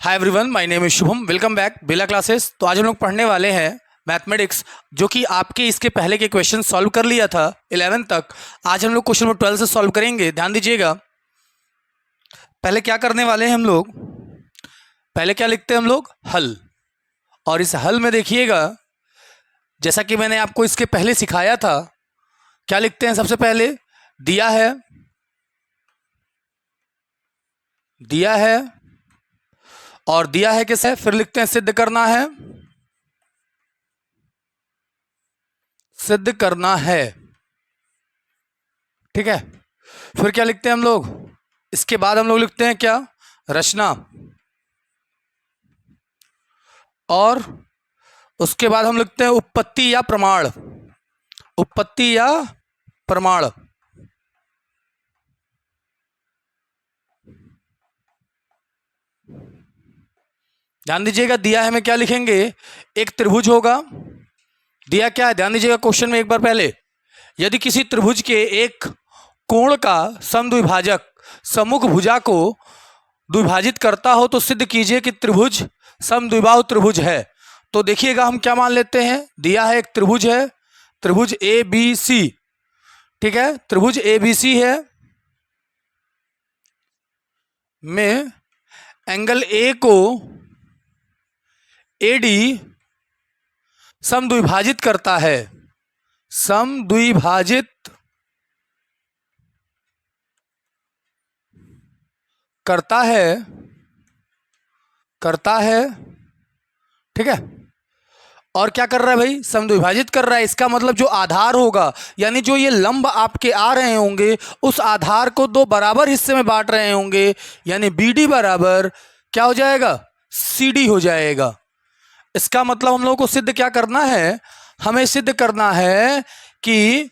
Hi everyone, my name is Shubham. Welcome back Bela classes. तो आज हम लोग पढ़ने वाले हैं मैथमेटिक्स, जो कि आपके इसके पहले के क्वेश्चन सॉल्व कर लिया था 11 तक। आज हम लोग क्वेश्चन नंबर 12 से सॉल्व करेंगे। ध्यान दीजिएगा, पहले क्या करने वाले हैं हम लोग, पहले क्या लिखते हैं हम लोग, हल। और इस हल में देखिएगा, जैसा कि मैंने आपको इसके पहले सिखाया था, क्या लिखते हैं सबसे पहले, दिया है, दिया है और दिया है कैसे, फिर लिखते हैं सिद्ध करना है, सिद्ध करना है। ठीक है, फिर क्या लिखते हैं हम लोग, इसके बाद हम लोग लिखते हैं क्या, रचना। और उसके बाद हम लिखते हैं उत्पत्ति या प्रमाण, उत्पत्ति या प्रमाण। ध्यान दीजिएगा, दिया है में क्या लिखेंगे, एक त्रिभुज होगा। दिया क्या है, ध्यान दीजिएगा क्वेश्चन में एक बार पहले, यदि किसी त्रिभुज के एक कोण का समद्विभाजक सम्मुख भुजा को द्विभाजित करता हो तो सिद्ध कीजिए कि त्रिभुज समद्विबाहु त्रिभुज है। तो देखिएगा हम क्या मान लेते हैं, दिया है एक त्रिभुज है, त्रिभुज ए बी सी। ठीक है, त्रिभुज ए बी सी है, में एंगल ए को एडी समद्विभाजित करता है, समद्विभाजित करता है, करता है। ठीक है, और क्या कर रहा है भाई, समद्विभाजित कर रहा है। इसका मतलब जो आधार होगा, यानी जो ये लंब आपके आ रहे होंगे, उस आधार को दो बराबर हिस्से में बांट रहे होंगे, यानी BD बराबर क्या हो जाएगा, CD हो जाएगा। इसका मतलब हम लोगों को सिद्ध क्या करना है, हमें सिद्ध करना है कि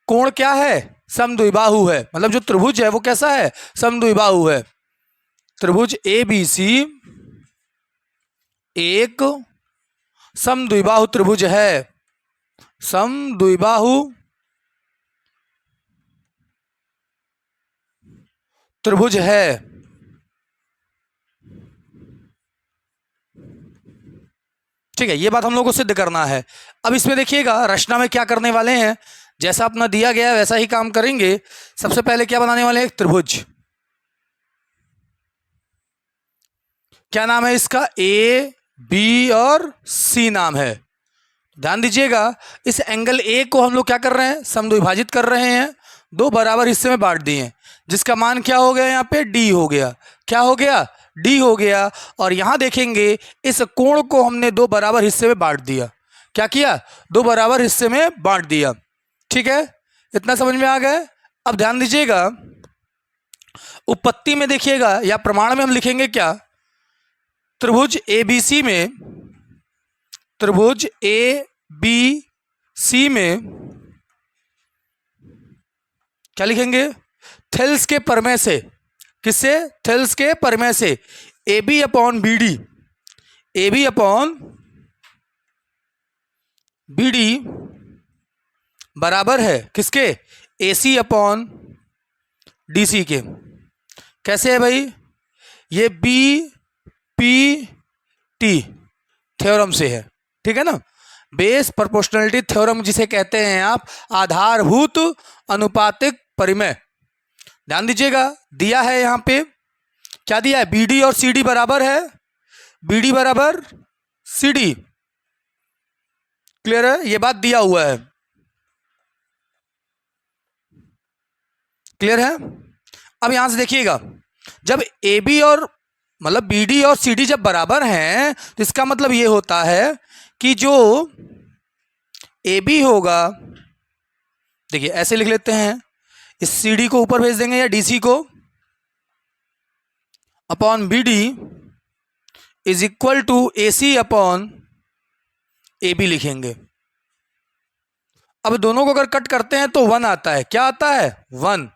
कोण क्या है, समद्विबाहु है। मतलब जो त्रिभुज है वो कैसा है, समद्विबाहु है। त्रिभुज ABC एक समद्विबाहु त्रिभुज है, समद्विबाहु त्रिभुज है। ठीक है, ये बात हम लोग को सिद्ध करना है। अब इसमें देखिएगा, रचना में क्या करने वाले हैं, जैसा अपना दिया गया है वैसा ही काम करेंगे। सबसे पहले क्या बनाने वाले हैं, एक त्रिभुज। क्या नाम है इसका, A B और C नाम है। ध्यान दीजिएगा, इस एंगल A को हम लोग क्या कर रहे हैं, समद्विभाजित कर रहे हैं, दो बराबर हिस्से में बांट दिए, जिसका मान क्या हो गया, यहाँ पे D हो गया। क्या हो गया, D हो गया। और यहां देखेंगे, इस कोण को हमने दो बराबर हिस्से में बांट दिया। क्या किया, दो बराबर हिस्से में बांट दिया। ठीक है, इतना समझ में आ गया। अब ध्यान दीजिएगा, उत्पत्ति में देखिएगा या प्रमाण में हम लिखेंगे क्या, त्रिभुज ABC में, त्रिभुज ABC में क्या लिखेंगे, थेल्स के प्रमेय से, किससे, थेल्स के प्रमेय से, AB upon BD, AB upon BD बराबर है किसके, AC अपॉन DC के। कैसे है भाई, ये BPT थ्योरम से है। ठीक है ना, बेस प्रोपोर्शनलिटी थ्योरम जिसे कहते हैं आप, आधारभूत अनुपातिक परिमेय। ध्यान दीजिएगा, दिया है यहां पे, क्या दिया है, BD और CD बराबर है, BD बराबर CD। क्लियर है, ये बात दिया हुआ है, क्लियर है। अब यहां से देखिएगा, जब AB और मतलब BD और CD जब बराबर हैं, तो इसका मतलब ये होता है कि जो AB होगा, देखिए ऐसे लिख लेते हैं, इस CD को ऊपर भेज देंगे या DC को, upon BD is equal to AC upon AB लिखेंगे। अब दोनों को अगर कट करते हैं तो 1 आता है। क्या आता है, 1।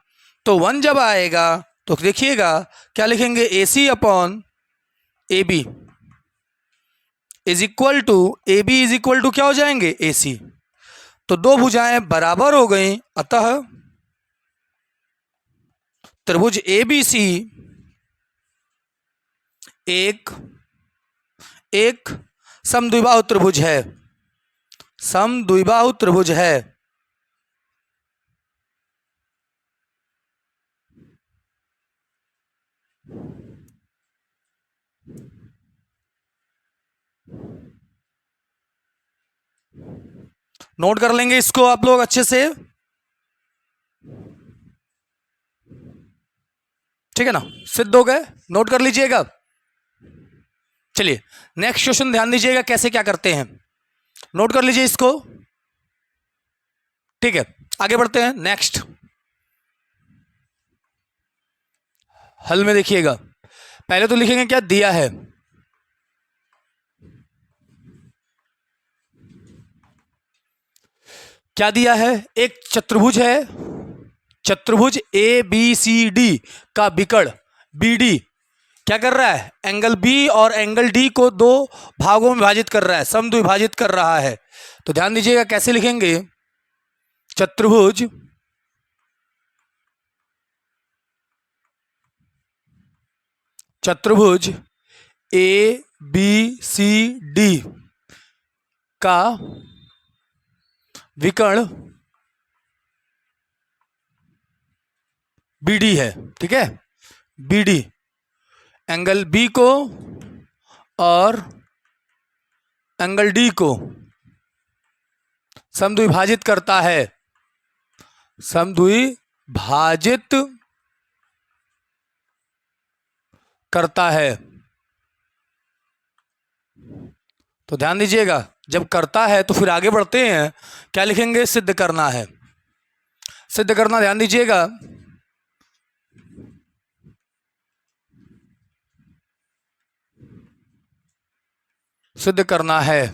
तो 1 जब आएगा तो देखिएगा क्या लिखेंगे, AC upon AB is equal to, AB is equal to क्या हो जाएंगे, AC। तो दो भुजाएं बराबर हो गई, अतः त्रिभुज ABC एक एक समद्विबाहु त्रिभुज है, समद्विबाहु त्रिभुज है। नोट कर लेंगे इसको आप लोग अच्छे से, ठीक है ना, सिद्ध हो गए, नोट कर लीजिएगा। चलिए नेक्स्ट क्वेश्चन ध्यान दीजिएगा कैसे क्या करते हैं, नोट कर लीजिए इसको, ठीक है। आगे बढ़ते हैं नेक्स्ट हल में। देखिएगा पहले तो लिखेंगे क्या दिया है, क्या दिया है, एक चतुर्भुज है, चतुर्भुज ए बी सी डी का विकर्ण बी डी क्या कर रहा है, एंगल बी और एंगल डी को दो भागों में विभाजित कर रहा है, समद्विभाजित कर रहा है। तो ध्यान दीजिएगा कैसे लिखेंगे, चतुर्भुज चतुर्भुज ए बी सी डी का विकर्ण बी डी है, ठीक है, बी डी एंगल बी को और एंगल डी को समद्विभाजित करता है, समद्विभाजित करता है। तो ध्यान दीजिएगा जब करता है तो फिर आगे बढ़ते हैं, क्या लिखेंगे, सिद्ध करना है, सिद्ध करना, ध्यान दीजिएगा। सिद्ध करना है,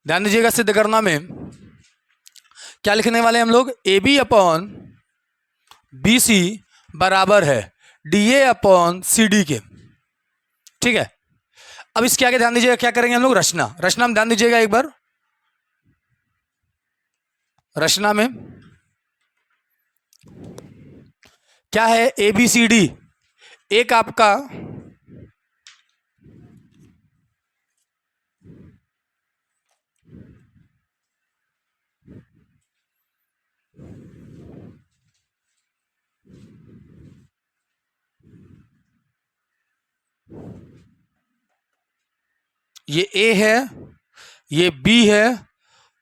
ध्यान दीजिएगा, सिद्ध करना में क्या लिखने वाले हम लोग, A B upon B C बराबर है D A upon C D के, ठीक है। अब इसके आगे ध्यान दीजिएगा क्या करेंगे हम लोग, रचना, रचना में ध्यान दीजिएगा एक बार, रचना में क्या है, ए बी सी डी, एक आपका ये ए है, ये बी है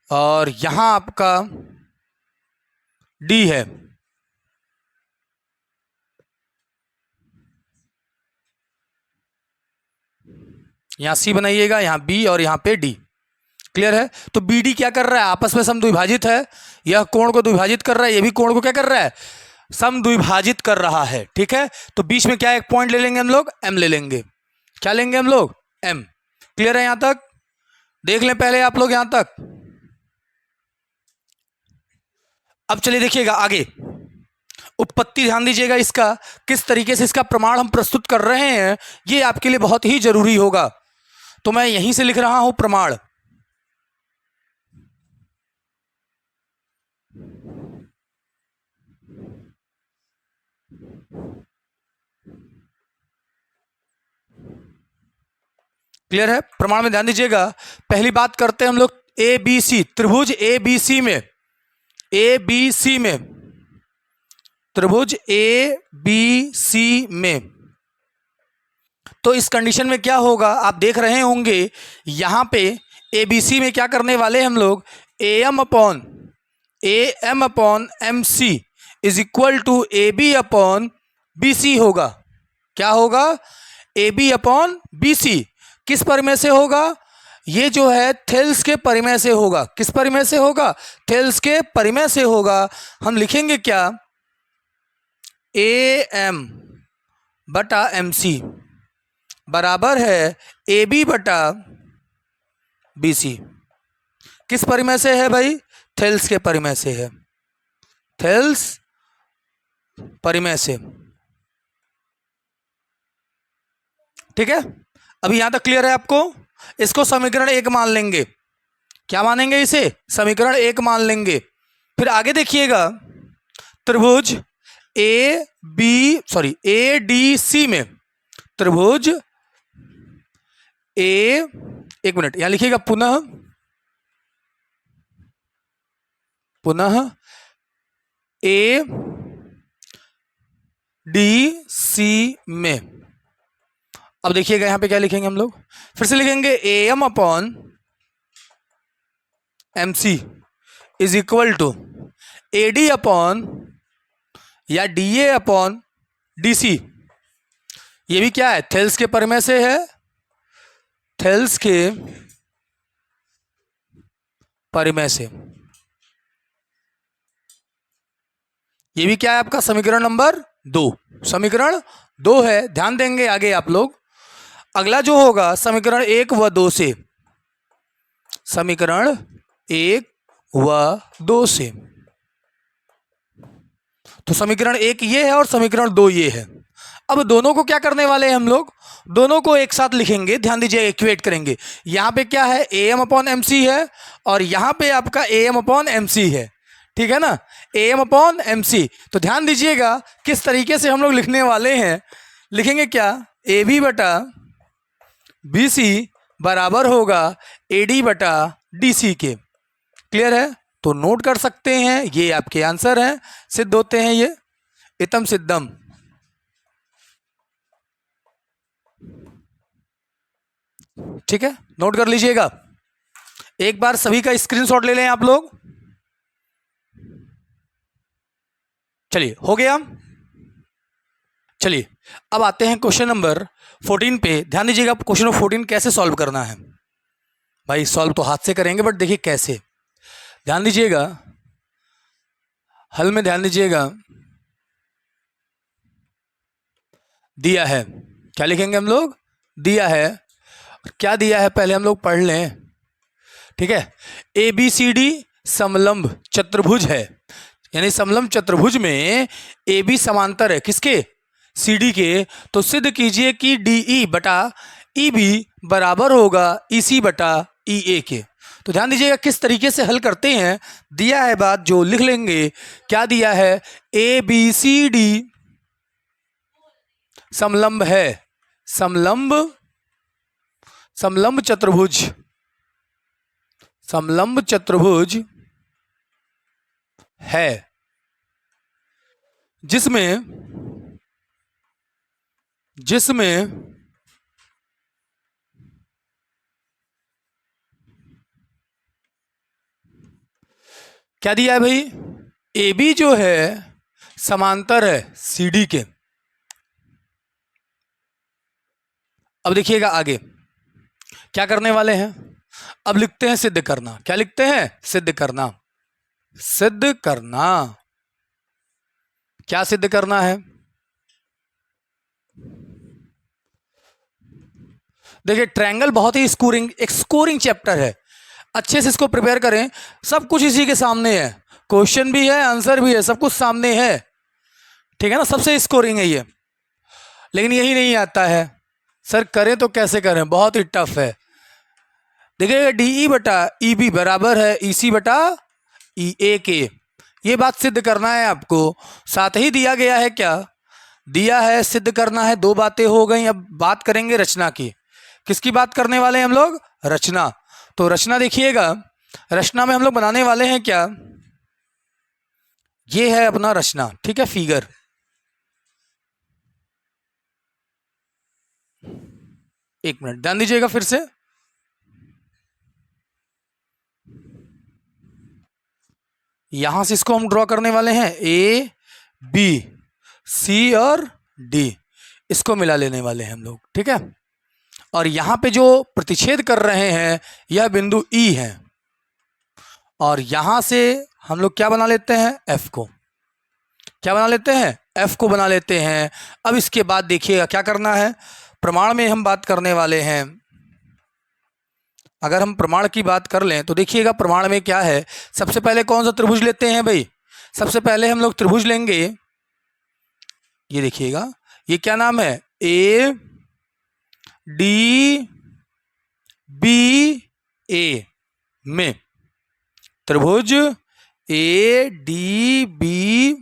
और यहां आपका डी है, यहां सी बनाइएगा, यहां बी और यहां पे डी, क्लियर है। तो बी डी क्या कर रहा है, आपस में समद्विभाजित है, यह कोण को द्विभाजित कर रहा है, यह भी कोण को क्या कर रहा है, समद्विभाजित कर रहा है, ठीक है। तो बीच में क्या एक पॉइंट ले लेंगे हम लोग, एम ले लेंगे, क्या लेंगे हम लोग, एम, क्लियर है। यहां तक देख लें पहले आप लोग, यहां तक। अब चलिए देखिएगा आगे, उत्पत्ति ध्यान दीजिएगा इसका, किस तरीके से इसका प्रमाण हम प्रस्तुत कर रहे हैं, ये आपके लिए बहुत ही जरूरी होगा। तो मैं यहीं से लिख रहा हूं प्रमाण, क्लियर है। प्रमाण में ध्यान दीजिएगा, पहली बात करते हैं हम लोग ए बी सी, त्रिभुज ए बी सी में, ए बी सी में, त्रिभुज ए बी सी में, तो इस कंडीशन में क्या होगा, आप देख रहे होंगे यहां पे ए बी सी में क्या करने वाले हम लोग, A M upon M C is equal to A B upon B C होगा, क्या होगा, A B upon B C, किस परिमेय से होगा, ये जो है थेल्स के परिमेय से होगा, किस परिमेय से होगा, थेल्स के परिमेय से होगा। हम लिखेंगे क्या, ए एम बटा एम सी बराबर है ए बी बटा बी सी, किस परिमेय से है भाई, थेल्स के परिमेय से है, थेल्स परिमेय से, ठीक है। अभी यहां तक क्लियर है आपको, इसको समीकरण एक मान लेंगे, क्या मानेंगे इसे, समीकरण एक मान लेंगे। फिर आगे देखिएगा, त्रिभुज ए डी सी में, त्रिभुज ए, एक मिनट यहां लिखिएगा, पुनः ए डी सी में। अब देखिएगा यहां पे क्या लिखेंगे हम लोग, फिर से लिखेंगे A M upon M C is equal to A D upon या D A upon D C. ये भी क्या है, थेल्स के परिमेय से है, थेल्स के परिमेय से। ये भी क्या है आपका समीकरण नंबर 2, समीकरण 2 है, ध्यान देंगे आगे आप लोग। अगला जो होगा समीकरण 1 व 2 से, समीकरण 1 व 2 से। तो समीकरण 1 ये है और समीकरण 2 ये है। अब दोनों को क्या करने वाले हैं हम लोग, दोनों को एक साथ लिखेंगे, ध्यान दीजिए, इक्वेट करेंगे। यहां पे क्या है, A M upon M C है और यहां पे आपका A M upon M C है, ठीक है ना, A M upon M C. तो ध्यान दीजिएगा किस तरीके से हम लोग लिखने वाले हैं। लिखेंगे क्या, ए बी बटा बी सी बराबर होगा ए डी बटा डी सी के। क्लियर है, तो नोट कर सकते हैं, ये आपके आंसर हैं, सिद्ध होते हैं ये, इतम सिद्धम। ठीक है, नोट कर लीजिएगा। एक बार सभी का स्क्रीनशॉट ले लें आप लोग। चलिए, हो गया। चलिए अब आते हैं क्वेश्चन नंबर 14 पे। ध्यान दीजिएगा, क्वेश्चन नंबर 14 कैसे सॉल्व करना है। भाई सॉल्व तो हाथ से करेंगे, बट देखिए कैसे, ध्यान दीजिएगा, हल में ध्यान दीजिएगा। दिया है, क्या लिखेंगे हम लोग, दिया है, क्या दिया है पहले हम लोग पढ़ लें। ठीक है, ए बी सी डी समलंब चतुर्भुज है, यानी समलंब चतुर्भुज में ए बी समांतर है किसके, सी डी के। तो सिद्ध कीजिए कि डी ई बटा ई बी बराबर होगा ई सी बटा ई ए के। तो ध्यान दीजिएगा किस तरीके से हल करते हैं। दिया है बात जो लिख लेंगे, क्या दिया है, ए बी सी डी समलंब है, समलंब चतुर्भुज, समलंब चतुर्भुज है, जिसमें क्या दिया है भाई, ए बी जो है समांतर है सी डी के। अब देखिएगा आगे क्या करने वाले हैं। अब लिखते हैं सिद्ध करना, क्या लिखते हैं, सिद्ध करना। सिद्ध करना, क्या सिद्ध करना है, देखिए ट्रायंगल बहुत ही स्कोरिंग चैप्टर है, अच्छे से इसको प्रिपेयर करें। सब कुछ इसी के सामने है, क्वेश्चन भी है, आंसर भी है, सब कुछ सामने है, ठीक है ना, सबसे स्कोरिंग है ये। लेकिन यही नहीं आता है, सर करें तो कैसे करें, बहुत ही टफ है। देखिएगा डी ई बटा ई बी बराबर है ई सी बटा ई ए के, ये बात सिद्ध करना है आपको। साथ ही दिया गया है, क्या दिया है, सिद्ध करना है। दो बातें हो गई, अब बात करेंगे रचना की। किसकी बात करने वाले हैं हम लोग, रचना। तो रचना देखिएगा, रचना में हम लोग बनाने वाले हैं क्या, ये है अपना रचना, ठीक है, फिगर। एक मिनट ध्यान दीजिएगा फिर से, यहां से इसको हम ड्रॉ करने वाले हैं, ए बी सी और डी, इसको मिला लेने वाले हैं हम लोग, ठीक है। और यहां पे जो प्रतिच्छेद कर रहे हैं यह बिंदु ई है, और यहां से हम लोग क्या बना लेते हैं, एफ को, क्या बना लेते हैं, एफ को बना लेते हैं। अब इसके बाद देखिएगा क्या करना है, प्रमाण में हम बात करने वाले हैं। अगर हम प्रमाण की बात कर लें तो देखिएगा प्रमाण में क्या है। सबसे पहले कौन सा त्रिभुज लेते हैं भाई, सबसे पहले हम लोग त्रिभुज लेंगे, ये देखिएगा, ये क्या नाम है, ए डी बी ए में, त्रिभुज ए डी बी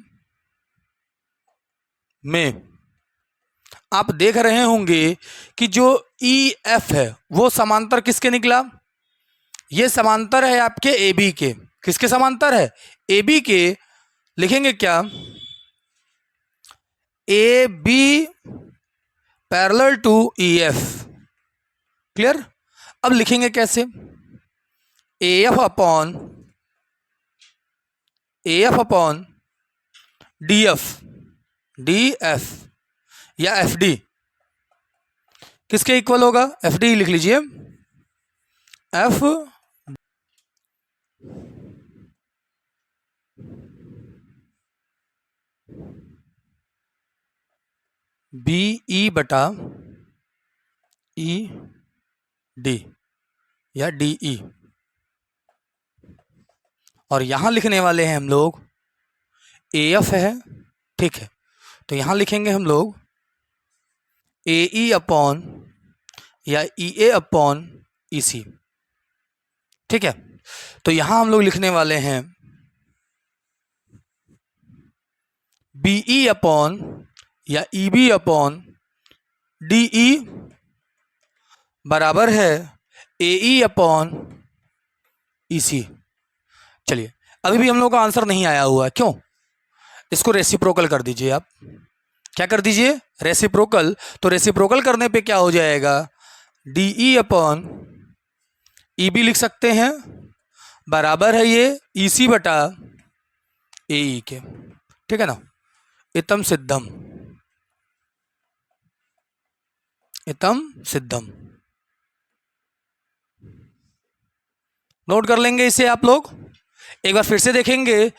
में आप देख रहे होंगे कि जो ई एफ है वो समांतर किसके निकला? ये समांतर है आपके ए बी के। किसके समांतर है? ए बी के। लिखेंगे क्या? A B parallel to E F. Clear? अब लिखेंगे कैसे? A F upon D F या एफ डी किसके इक्वल होगा? एफ डी लिख लीजिए। एफ बी ई बटा ई डी या डी ई। और यहां लिखने वाले हैं हम लोग ए एफ है, ठीक है, तो यहां लिखेंगे हम लोग ए ई अपॉन या ई ए अपॉन ई सी। ठीक है, तो यहां हम लोग लिखने वाले हैं बी ई अपॉन या E B upon D E बराबर है ए ई अपॉन ई सी। चलिए, अभी भी हम लोग का आंसर नहीं आया हुआ है, क्यों? इसको रेसिप्रोकल कर दीजिए आप। क्या कर दीजिए? रेसिप्रोकल। तो रेसिप्रोकल करने पे क्या हो जाएगा? D E upon E B लिख सकते हैं, बराबर है ये ई सी बटा ए ई के। ठीक है ना? इतम सिद्धम, इतम सिद्धम। नोट कर लेंगे इसे आप लोग। एक बार फिर से देखेंगे,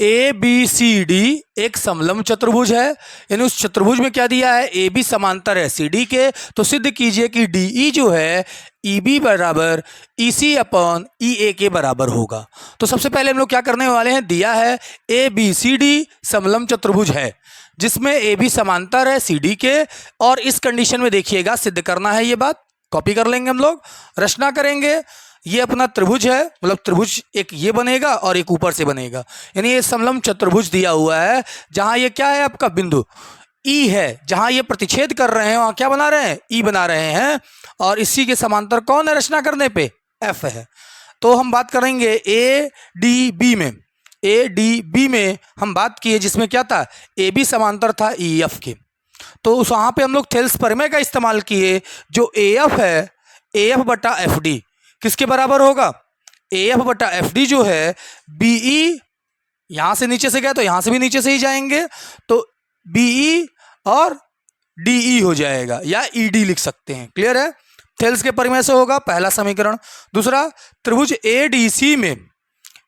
ए बी सी डी एक समलंब चतुर्भुज है, यानी उस चतुर्भुज में क्या दिया है? ए बी समांतर है सी डी के। तो सिद्ध कीजिए कि डी ई जो है ई बी बराबर ई सी अपॉन ई ए के बराबर होगा। तो सबसे पहले हम लोग क्या करने वाले हैं? दिया है ए बी सी डी समलंब चतुर्भुज है जिसमें ए बी समांतर है सी डी के, और इस कंडीशन में देखिएगा सिद्ध करना है। ये बात कॉपी कर लेंगे हम लोग, रचना करेंगे। ये अपना त्रिभुज है, मतलब त्रिभुज एक ये बनेगा और एक ऊपर से बनेगा, यानी ये समलंब चतुर्भुज दिया हुआ है जहां ये क्या है? आपका बिंदु ई है, जहां ये प्रतिच्छेद कर रहे हैं वहां क्या बना रहे हैं? ई बना रहे हैं। और इसी के समांतर कौन है रचना करने पे? एफ है। तो हम बात करेंगे ए डी बी में। ए डी बी में हम बात किए जिसमें क्या था? ए बी समांतर था ई एफ के। तो उस वहां पे हम लोग थेल्स प्रमेय का इस्तेमाल किए। जो ए एफ है, ए एफ बटा एफ डी किसके बराबर होगा? ए एफ बटा एफ डी जो है बी ई, यहां से नीचे से गए तो यहां से भी नीचे से ही जाएंगे, तो बी ई और डी ई हो जाएगा, या ई डी लिख सकते हैं। क्लियर है? थेल्स के परिमेय से होगा पहला समीकरण। दूसरा, त्रिभुज ए डी सी में,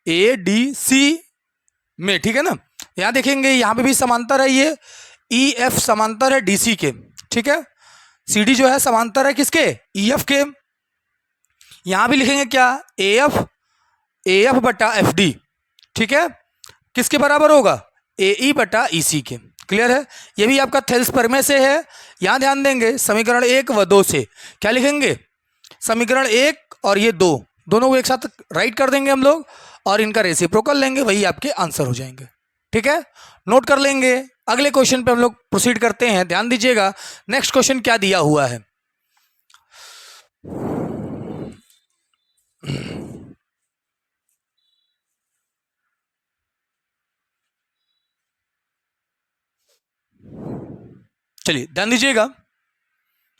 ए डी सी में, ठीक है ना, यहां देखेंगे यहां पे भी समांतर है, ये ई एफ समांतर है डी सी के। ठीक है, सी डी जो है समांतर है किसके? ई एफ के। यहां भी लिखेंगे क्या? ए एफ बटा एफ डी, ठीक है, किसके बराबर होगा? ए ई बटा ई सी के। क्लियर है? ये भी आपका थेल्स प्रमेय से है। यहां ध्यान देंगे समीकरण 1 व 2 से क्या लिखेंगे? समीकरण 1 और ये 2 दोनों को एक साथ राइट कर देंगे हम लोग और इनका रेसिप्रोकल लेंगे, वही आपके आंसर हो जाएंगे। ठीक है, नोट कर लेंगे। अगले क्वेश्चन पे हम लोग प्रोसीड करते हैं। ध्यान दीजिएगा, नेक्स्ट क्वेश्चन क्या दिया हुआ है। चलिए ध्यान दीजिएगा,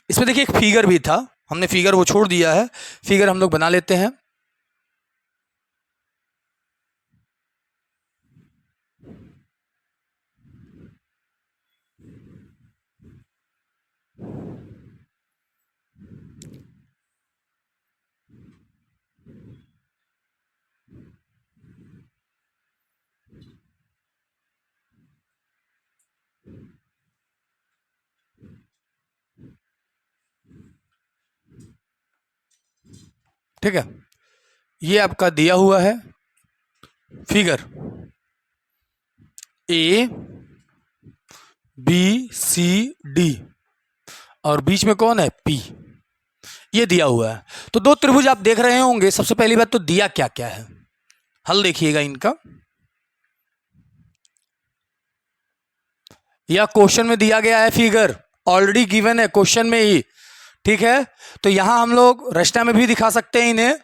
इसमें देखिए एक फिगर भी था, हमने फिगर वो छोड़ दिया है, फिगर हम लोग बना लेते हैं। ठीक है, ये आपका दिया हुआ है figure A B C D और बीच में कौन है? पी। ये दिया हुआ है। तो दो त्रिभुज आप देख रहे होंगे। सबसे पहली बात तो दिया क्या क्या है, हल देखिएगा इनका। या क्वेश्चन में दिया गया है फिगर ऑलरेडी गिवन है क्वेश्चन में ही, ठीक है। तो यहां हम लोग रचना में भी दिखा सकते हैं इन्हें,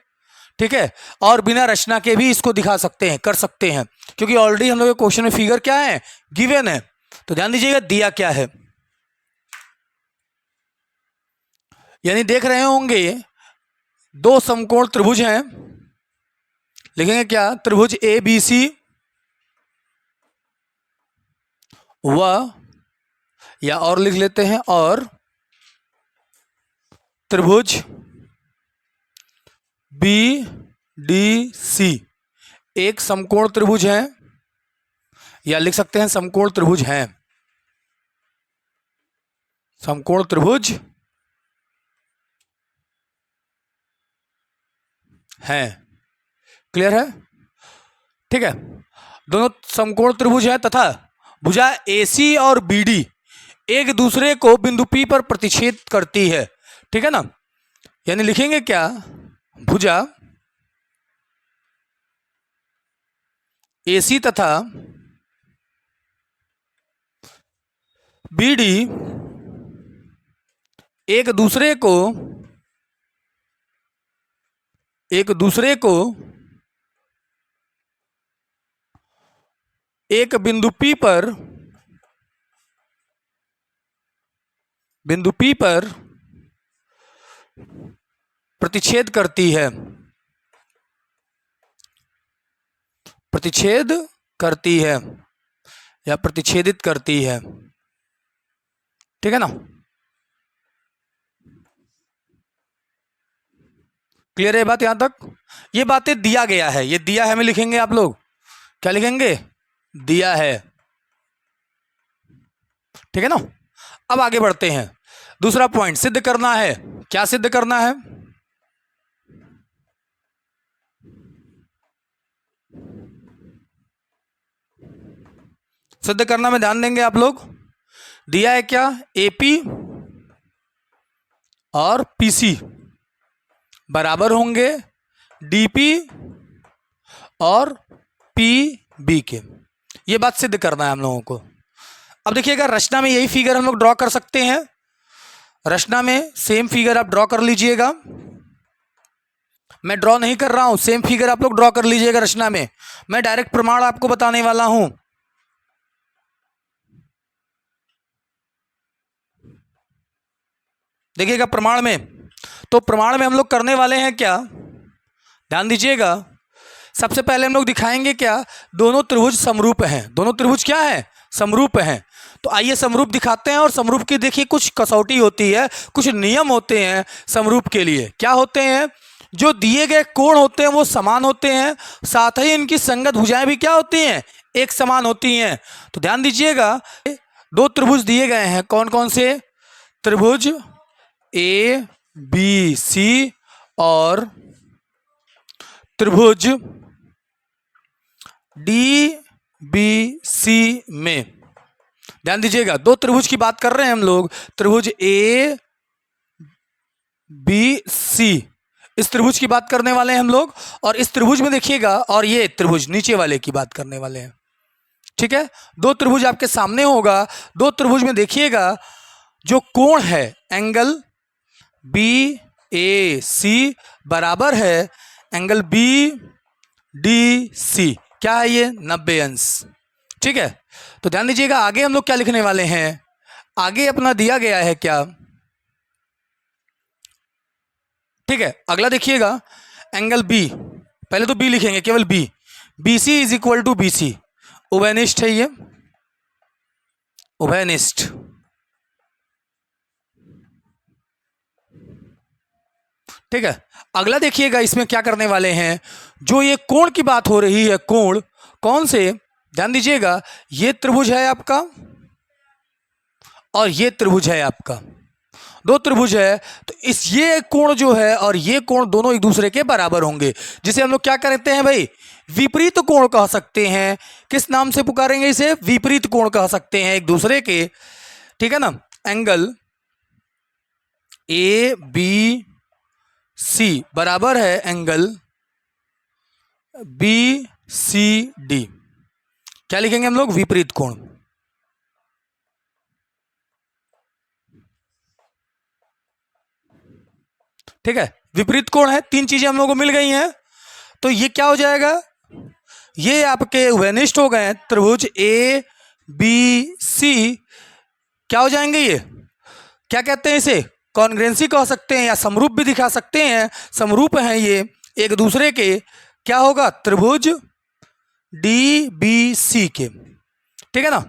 ठीक है, और बिना रचना के भी इसको दिखा सकते हैं, कर सकते हैं, क्योंकि ऑलरेडी हम लोग के क्वेश्चन में फिगर क्या है, गिवन है। तो ध्यान दीजिएगा दिया क्या है, यानी देख रहे होंगे दो समकोण त्रिभुज हैं, लिखेंगे क्या, त्रिभुज ए बी सी व, या और लिख लेते हैं, और त्रिभुज बी डी सी एक समकोण त्रिभुज है, या लिख सकते हैं समकोण त्रिभुज हैं, समकोण त्रिभुज हैं। क्लियर है, ठीक है। दोनों समकोण त्रिभुज हैं तथा भुजा AC और BD एक दूसरे को बिंदु P पर प्रतिच्छेद करती है, ठीक है ना। यानी लिखेंगे क्या, भुजा AC तथा BD एक दूसरे को एक बिंदु P पर प्रतिच्छेद करती है, या प्रतिच्छेदित करती है, ठीक है ना। क्लियर है बात यहां तक। ये बातें दिया गया है, ये दिया है में लिखेंगे आप लोग, क्या लिखेंगे, दिया है, ठीक है ना। अब आगे बढ़ते हैं, दूसरा पॉइंट सिद्ध करना है। क्या सिद्ध करना है, सिद्ध करना में ध्यान देंगे आप लोग। दिया है क्या, AP और PC बराबर होंगे DP और PB के, ये बात सिद्ध करना है हम लोगों को। अब देखिएगा रचना में यही फिगर हम लोग ड्रॉ कर सकते हैं, रचना में सेम फिगर आप ड्रॉ कर लीजिएगा, मैं ड्रॉ नहीं कर रहा हूं, सेम फिगर आप लोग ड्रॉ कर लीजिएगा रचना में, मैं डायरेक्ट प्रमाण आपको बताने वाला हूं। देखिएगा प्रमाण में, तो प्रमाण में हम लोग करने वाले हैं क्या, ध्यान दीजिएगा। सबसे पहले हम लोग दिखाएंगे क्या, दोनों त्रिभुज समरूप हैं, दोनों त्रिभुज क्या है, समरूप हैं। तो आइए समरूप दिखाते हैं, और समरूप की देखिए कुछ कसौटी होती है, कुछ नियम होते हैं समरूप के लिए। क्या होते हैं, जो दिए गए कोण होते हैं वो समान होते हैं, साथ ही इनकी संगत भुजाएं भी क्या होती हैं, एक समान होती हैं। तो ध्यान दीजिएगा, दो त्रिभुज दिए गए हैं, कौन कौन से, त्रिभुज ABC और त्रिभुज DBC में। ध्यान दीजिएगा, दो त्रिभुज की बात कर रहे हैं हम लोग, त्रिभुज ABC, इस त्रिभुज की बात करने वाले हैं हम लोग, और इस त्रिभुज में देखिएगा, और ये त्रिभुज नीचे वाले की बात करने वाले हैं, ठीक है। दो त्रिभुज आपके सामने होगा, दो त्रिभुज में देखिएगा जो कोण है, एंगल BAC बराबर है एंगल BDC, क्या है ये, 90 अंश, ठीक है। तो ध्यान दीजिएगा आगे हम लोग क्या लिखने वाले हैं, आगे अपना दिया गया है क्या, ठीक है। अगला देखिएगा एंगल B, पहले तो B लिखेंगे, केवल B, BC is equal to BC, उभयनिष्ठ है ये, उभयनिष्ठ, ठीक है। अगला देखिएगा इसमें क्या करने वाले हैं, जो ये कोण की बात हो रही है, कोण कौन से, ध्यान दीजिएगा, ये त्रिभुज है आपका और ये त्रिभुज है आपका, दो त्रिभुज है, तो इस ये कोण जो है और ये कोण दोनों एक दूसरे के बराबर होंगे, जिसे हम लोग क्या कहते हैं भाई, विपरीत कोण कह सकते हैं। किस नाम से पुकारेंगे इसे, विपरीत कोण कह सकते हैं एक दूसरे के, ठीक है ना। एंगल ABC बराबर है एंगल BCD, क्या लिखेंगे हम लोग, विपरीत कोण, ठीक है, विपरीत कोण है, तीन चीजें हम लोगों को मिल गई हैं। तो ये क्या हो जाएगा, ये आपके वेनिस्ट हो गए हैं त्रिभुज ए बी सी, क्या हो जाएंगे ये, क्या कहते हैं इसे, कॉन्ग्रेंसी कह सकते हैं या समरूप भी दिखा सकते हैं, समरूप हैं ये एक दूसरे के, क्या होगा, त्रिभुज डी बी सी के, ठीक है ना,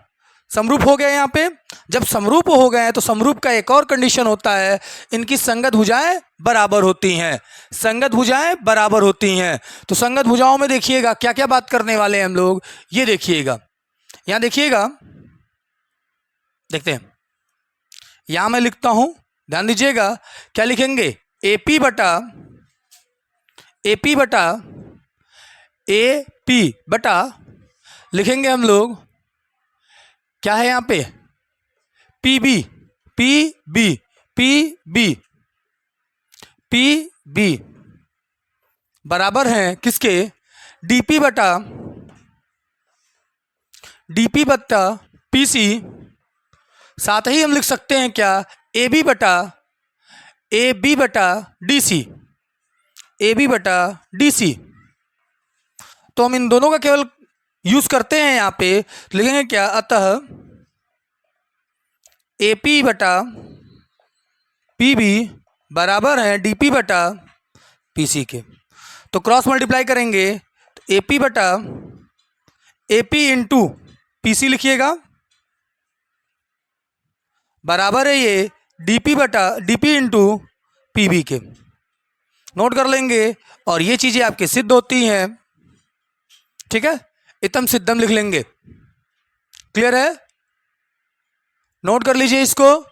समरूप हो गए। यहाँ पे जब समरूप हो गए हैं तो समरूप का एक और कंडीशन होता है, इनकी संगत भुजाएं बराबर होती हैं, संगत भुजाएं बराबर होती हैं। तो संगत भुजाओं में देखिएगा क्या क्या बात करने वाले हैं हम लोग, ये देखिएगा, यहां देखिएगा, देखते हैं, यहां मैं लिखता हूं, ध्यान दीजिएगा, क्या लिखेंगे, एपी बटा एपी बटा लिखेंगे हम लोग, क्या है यहां पे, पीबी पीबी पीबी पीबी बराबर है किसके, डीपी बटा पीसी, साथ ही हम लिख सकते हैं क्या, एबी बटा डीसी। तो हम इन दोनों का केवल यूज करते हैं यहां पे, लिखेंगे क्या, अतः एपी बटा पीबी बराबर है डीपी बटा पीसी के। तो क्रॉस मल्टीप्लाई करेंगे तो एपी इंटू पीसी लिखिएगा, बराबर है ये डीपी इंटू पीबी के, नोट कर लेंगे। और ये चीजें आपके सिद्ध होती हैं, ठीक है, इतम सिद्धम लिख लेंगे, क्लियर है, नोट कर लीजिए इसको।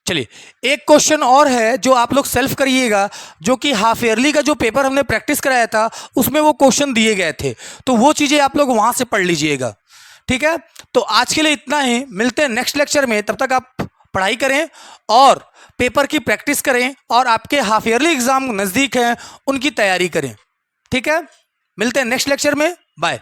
चलिए एक क्वेश्चन और है जो आप लोग सेल्फ करिएगा, जो कि हाफ ईयरली का जो पेपर हमने प्रैक्टिस कराया था उसमें वो क्वेश्चन दिए गए थे, तो वो चीजें आप लोग वहां से पढ़ लीजिएगा, ठीक है। तो आज के लिए इतना ही, मिलते हैं नेक्स्ट लेक्चर में, तब तक आप पढ़ाई करें और पेपर की प्रैक्टिस करें और आपके हाफ ईयरली एग्जाम नजदीक हैं उनकी तैयारी करें, ठीक है। मिलते हैं नेक्स्ट लेक्चर में, बाय।